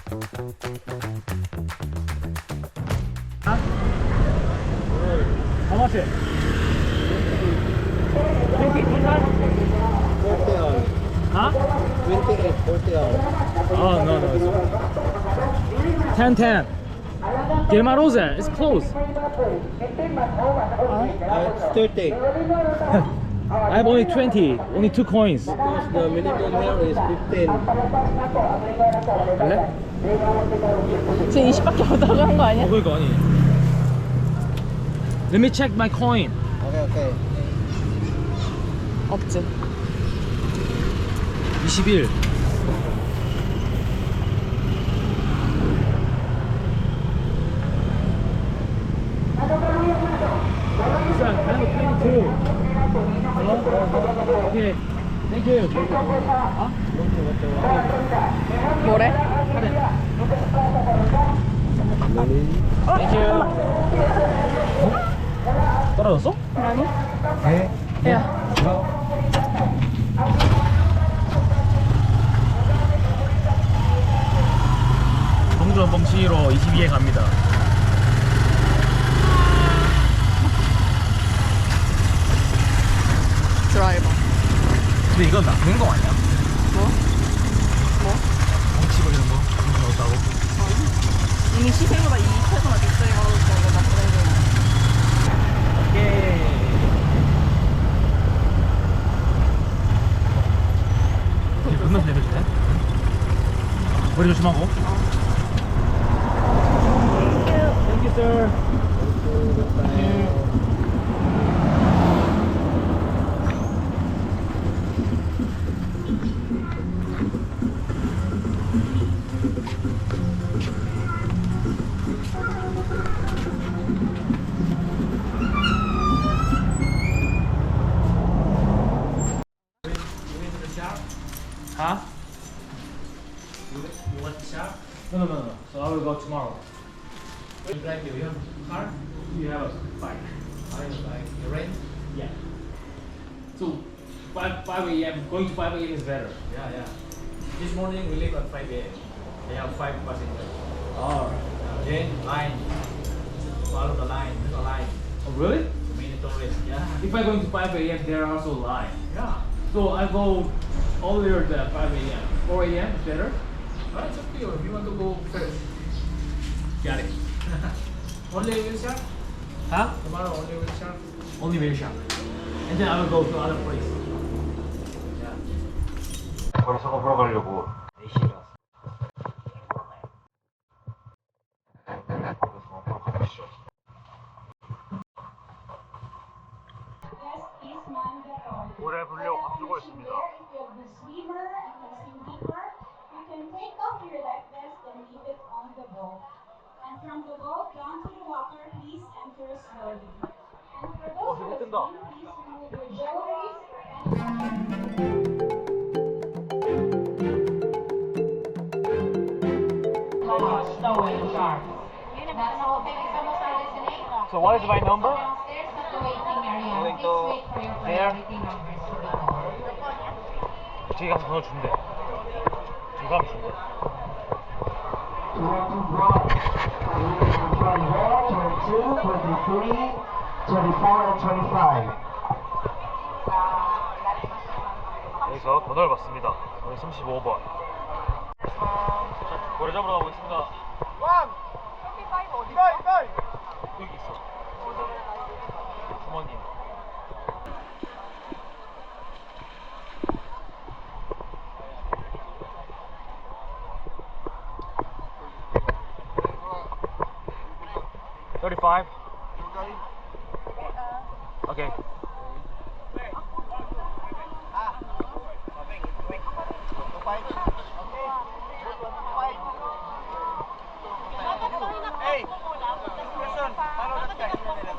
How much? 20 total? 40 hours. Huh? 28, 40 hours. Oh, no. 10. Gelmarosa, it's closed. It's 30. I have only 20, only 2 coins. Because the minimum here is 15. 갈래? 지금 20밖에 못 나간 거 아니야? 그러니까 아니. Let me check my coin. Okay. 없지. 21. I have 22. Okay. Thank you. 뭐래? Thank you. 떨어졌어? 아니? Okay. 야. 동전 뻥치로 22에 갑니다. 드라이버. 근데 이건 나쁜 거 아니야? 뭐? 뻥치 버리는 거? 동전 넣었다고? 이미 시세보다 2패서나 비싸게 걸어줄 거고 나쁜 거야. 오케이. 이제 끝나서 내려주네? 머리 조심하고. Thank you, sir. Huh? You want the shark? No. So I will go tomorrow. You drive your car? You have a bike? I like you rent? Yeah. So 5 a.m. Going to 5 a.m. is better. Yeah. This morning we leave at 5 a.m. They have 5 passengers. Oh. Then line. Follow the line. There's a line. Oh really? The main tourist. Yeah. If I going to 5 a.m. there are also line. Yeah. So I go earlier than 5 a.m. 4 a.m. is better? Well, it's up to you. If you want to go first. Got it. Only wheel shark? Huh? Tomorrow only wheel shark? Only very sharp. And then I will go to other place. Yeah. 고래상어 보러 가려고 4시에 왔어. 고래상어 보러 가보시죠. 고래 불려 밥 주고 있습니다. From the boat down to the water, please enter slowly. And for 어, those 이거 who 뜬다. are please remove your jewelry. Stowing shark. That's all. Thank you so much for listening. So what is my number? Downstairs to the waiting area. Going Please to wait for your there. priority numbers to be called. 저기 가서 번호 준대. 저기 가면 준대. 23, 24, 25. 여기서 번호를 받습니다. 오늘 35번. 고래 잡으러 가고 있습니다. 여기 있어. 부모님. $35. Okay.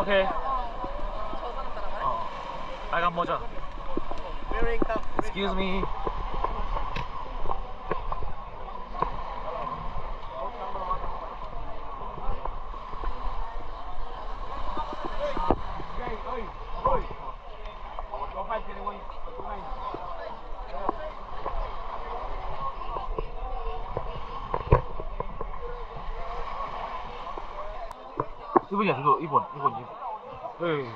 Okay. 빨간 모자. Excuse me. 이번이야 그거 이번. 에이.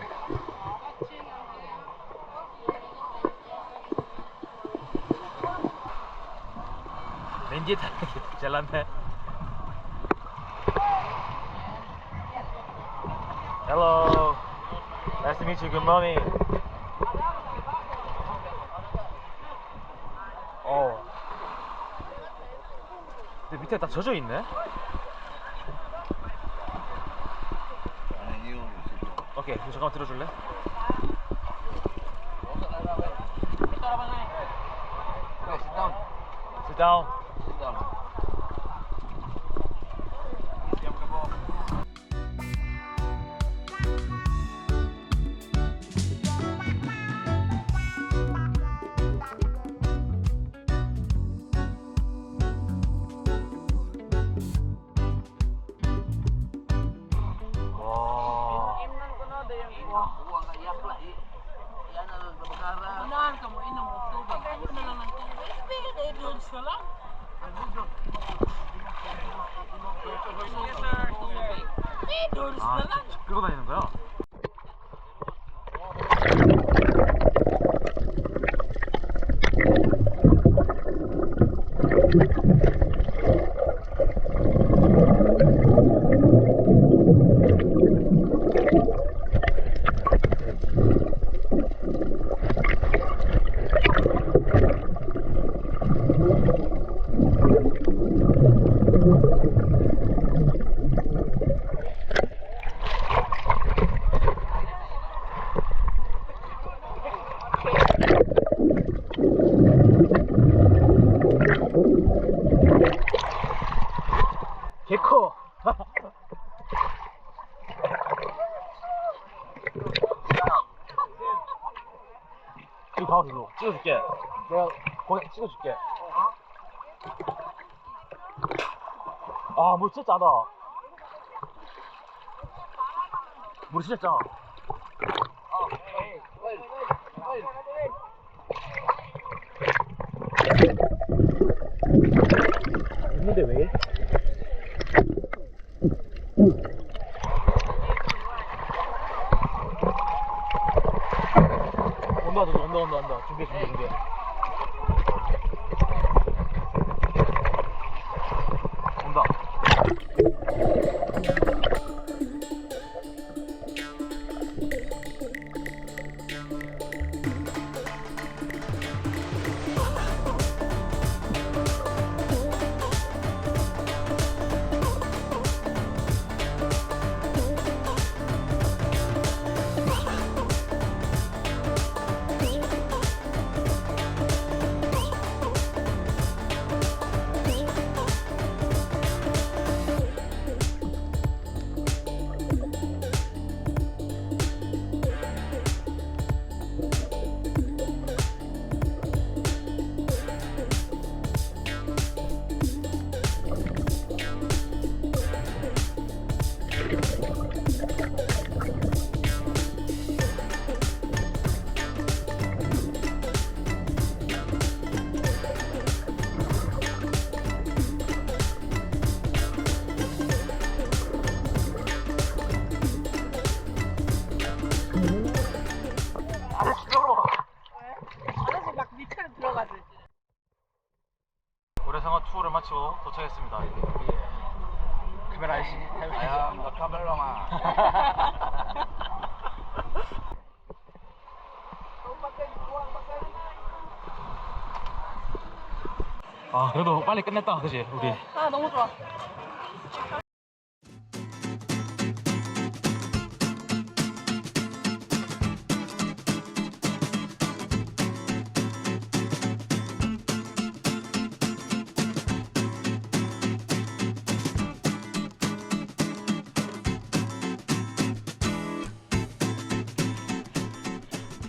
렌즈에 타는 게 잘났네. Hello. Nice to meet you. Good morning. 근데 밑에 다 젖어 있네. 오케이, 그럼 잠깐만 들어줄래? Sit down. 아, 끌고 다니는 거야? 개커. 이거 봐봐, 이거 찍어줄게. 내가 거기 찍어줄게. 아, 물 진짜 짜다. 물 진짜 짜. 있는데 왜? 온다. 준비해. 온다. 고래상어 투어를 마치고 도착했습니다. 카메라 아저씨. 너 카메라만. 아, 그래도 빨리 끝냈다, 그지 우리? 아, 너무 좋아.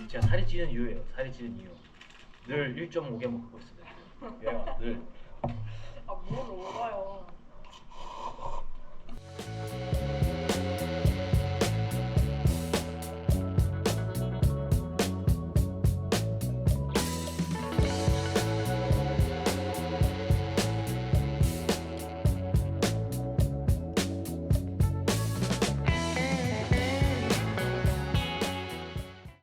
제가 살이 찌는 이유예요. 살이 찌는 이유. 늘 1.5개 먹고 있습니다. 얘가 늘